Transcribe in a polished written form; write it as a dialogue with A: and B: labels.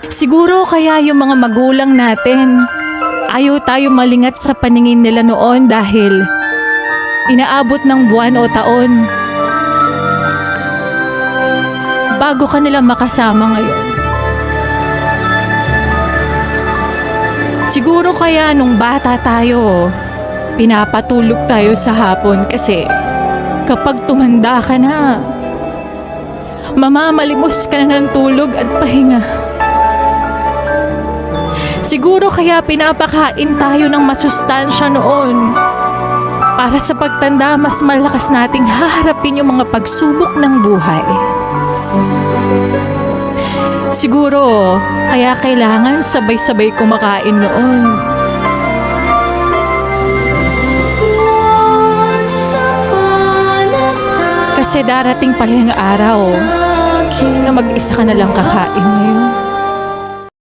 A: Siguro kaya yung mga magulang natin, ayaw tayo malingat sa paningin nila noon dahil inaabot ng buwan o taon bago ka nila makasama ngayon. Siguro kaya nung bata tayo, pinapatulog tayo sa hapon kasi kapag tumanda ka na, mamamalimos ka na ng tulog at pahinga. Siguro kaya pinapakain tayo ng masustansya noon para sa pagtanda mas malakas nating haharapin yung mga pagsubok ng buhay. Siguro kaya kailangan sabay-sabay kumakain noon. Kasi darating pala yung araw na mag-isa ka na lang kakain ngayon.